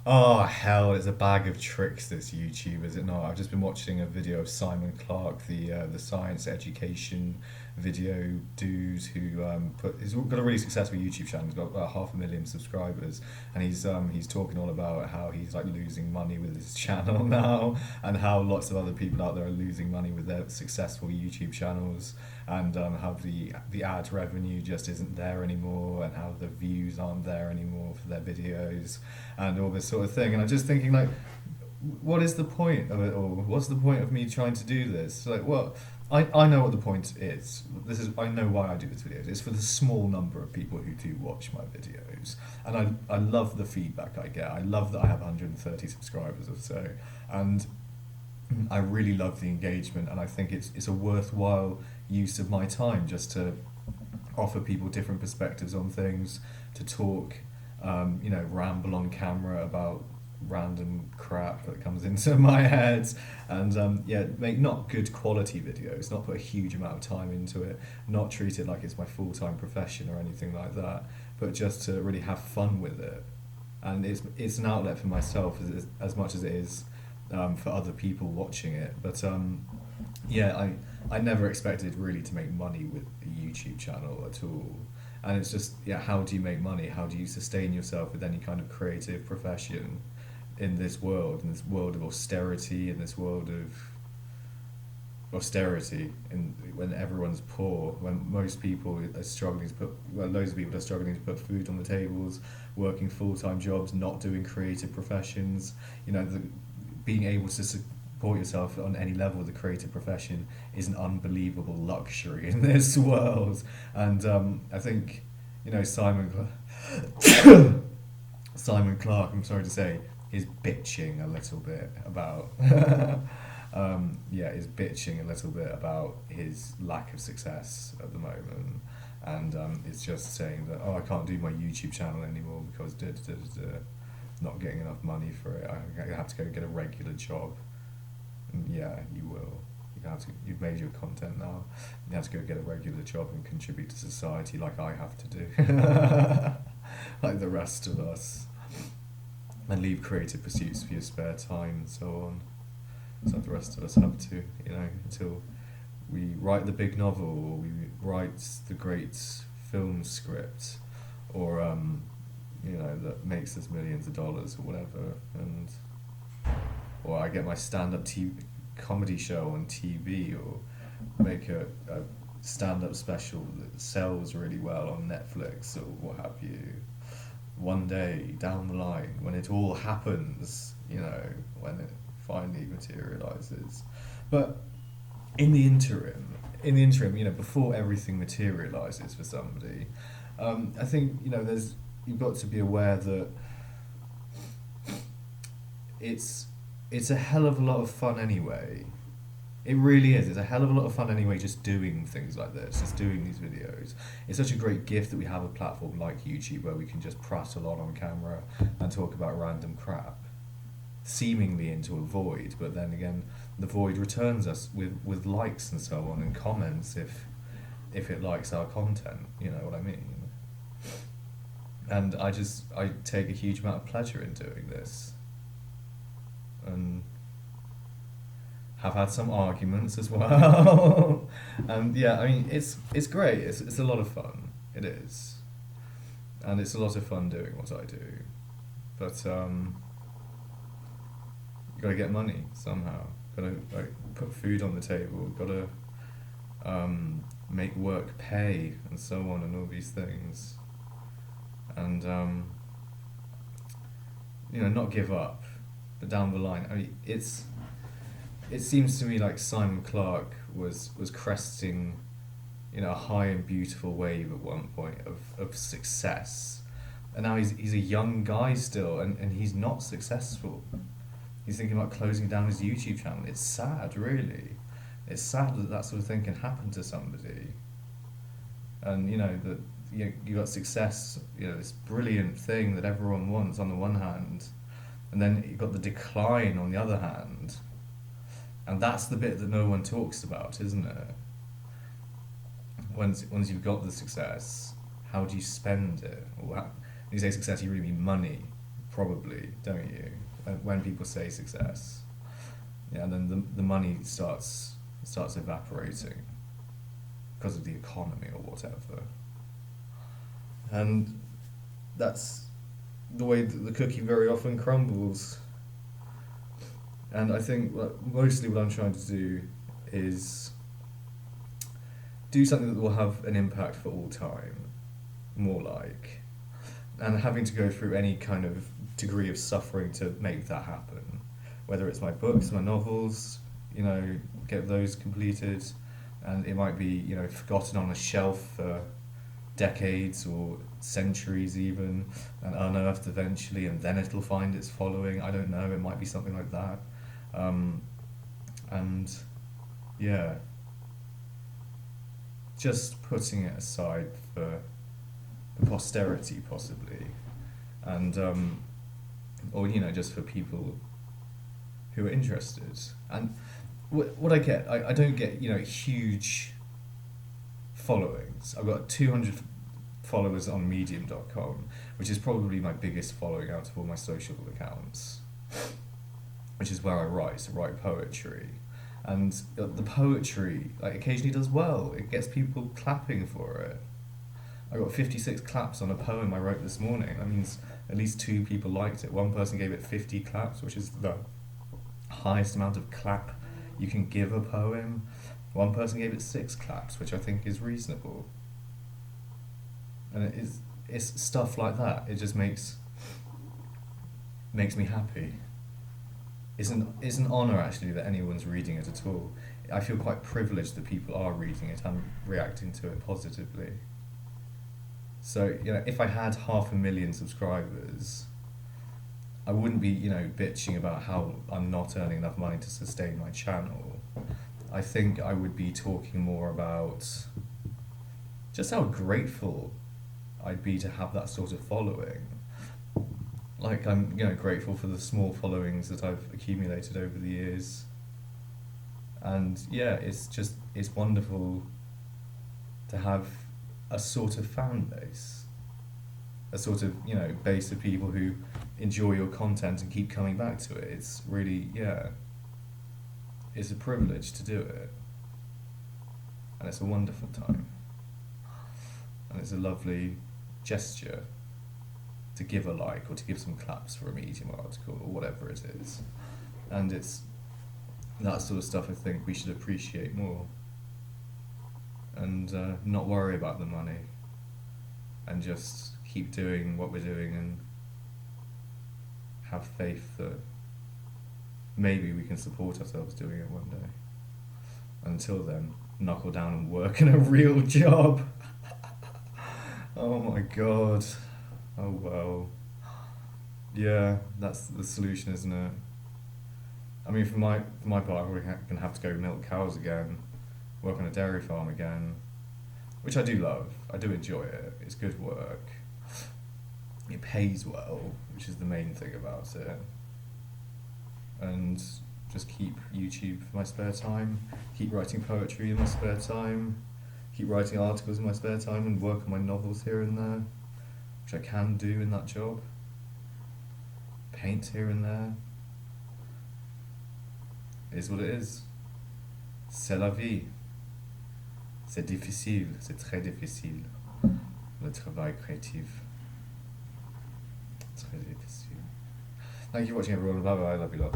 Oh hell, it's a bag of tricks, this YouTube, is it not? I've just been watching a video of Simon Clark, the science education video dude who he's got a really successful YouTube channel. He's got about 500,000 subscribers, and he's talking all about how he's like losing money with his channel now, and how lots of other people out there are losing money with their successful YouTube channels, and how the ad revenue just isn't there anymore, and how the views aren't there anymore for their videos, and all this sort of thing. And I'm just thinking, like, what is the point of it all? What's the point of me trying to do this? Like, well, I know what the point is. I know why I do this video. It's for the small number of people who do watch my videos, and I love the feedback I get. I love that I have 130 subscribers or so, and I really love the engagement, and I think it's a worthwhile use of my time just to offer people different perspectives on things, to talk, ramble on camera about random crap that comes into my head, and make not good quality videos, not put a huge amount of time into it, not treat it like it's my full-time profession or anything like that, but just to really have fun with it. And it's an outlet for myself as much as it is for other people watching it. But I never expected really to make money with a YouTube channel at all. And it's just, how do you make money? How do you sustain yourself with any kind of creative profession in this world of austerity, in this world of austerity, and when everyone's poor, when most people are struggling to loads of people are struggling to put food on the tables, working full-time jobs, not doing creative professions, being able to support yourself on any level of the creative profession is an unbelievable luxury in this world. And I think, Simon Clark, I'm sorry to say, is bitching a little bit about is bitching a little bit about his lack of success at the moment, and it's just saying that, I can't do my YouTube channel anymore because not getting enough money for it. I have to go get a regular job. And yeah, you will. You've made your content now. You have to go get a regular job and contribute to society like I have to do, like the rest of us, and leave creative pursuits for your spare time and so on. So the rest of us have to, until we write the big novel, or we write the great film script, or that makes us millions of dollars or whatever, or I get my stand-up comedy show on TV, or make a stand-up special that sells really well on Netflix or what have you. One day down the line, when it all happens, when it finally materializes. But in the interim, before everything materializes for somebody, I think you've got to be aware that it's a hell of a lot of fun anyway. It really is. It's a hell of a lot of fun anyway, just doing things like this, just doing these videos. It's such a great gift that we have a platform like YouTube where we can just prattle on camera and talk about random crap, seemingly into a void, but then again, the void returns us with likes and so on, and comments if it likes our content, you know what I mean? And I take a huge amount of pleasure in doing this. And have had some arguments as well. And it's great. It's a lot of fun. It is, and it's a lot of fun doing what I do. But you got to get money somehow. Got to put food on the table. Got to make work pay, and so on, and all these things. And not give up. But down the line, it seems to me like Simon Clark was cresting, a high and beautiful wave at one point of success, and now he's a young guy still, and he's not successful. He's thinking about closing down his YouTube channel. It's sad, really. It's sad that sort of thing can happen to somebody, and that you got success, this brilliant thing that everyone wants on the one hand. And then you've got the decline on the other hand. And that's the bit that no one talks about, isn't it? Once you've got the success, how do you spend it? Or when you say success, you really mean money, probably, don't you? When people say success, yeah, and then the money starts evaporating because of the economy or whatever, and that's the way that the cookie very often crumbles. And I think mostly what I'm trying to do is do something that will have an impact for all time, more like, and having to go through any kind of degree of suffering to make that happen, whether it's my books, my novels, get those completed, and it might be, forgotten on a shelf for decades or centuries even, and unearthed eventually, and then it'll find its following. I don't know, it might be something like that. And yeah, just putting it aside for posterity possibly, and or just for people who are interested. And what I get, I don't get huge followings. I've got 200 followers on medium.com, which is probably my biggest following out of all my social accounts, which is where I write poetry. And the poetry occasionally does well. It gets people clapping for it. I got 56 claps on a poem I wrote this morning. That means at least 2 people liked it. One person gave it 50 claps, which is the highest amount of clap you can give a poem. One person gave it 6 claps, which I think is reasonable. And it's stuff like that. It just makes me happy. It's an honour actually that anyone's reading it at all. I feel quite privileged that people are reading it and reacting to it positively. So, if I had 500,000 subscribers, I wouldn't be, bitching about how I'm not earning enough money to sustain my channel. I think I would be talking more about just how grateful I'd be to have that sort of following. Like, I'm, grateful for the small followings that I've accumulated over the years. And yeah, it's wonderful to have a sort of fan base, a sort of base of people who enjoy your content and keep coming back to it. It's really, it's a privilege to do it, and it's a wonderful time, and it's a lovely gesture to give a like or to give some claps for a Medium article or whatever it is, and it's that sort of stuff I think we should appreciate more, and not worry about the money, and just keep doing what we're doing and have faith that maybe we can support ourselves doing it one day. Until then, knuckle down and work in a real job. Oh my god. Oh well. Yeah, that's the solution, isn't it? I mean, for my part, we're gonna have to go milk cows again, work on a dairy farm again, which I do love. I do enjoy it. It's good work. It pays well, which is the main thing about it. And just keep YouTube for my spare time, keep writing poetry in my spare time, keep writing articles in my spare time, and work on my novels here and there, which I can do in that job. Paint here and there. It is what it is. C'est la vie. C'est difficile, c'est très difficile. Le travail créatif. Très difficile. Thank you for watching everyone. Bye bye. I love you lots.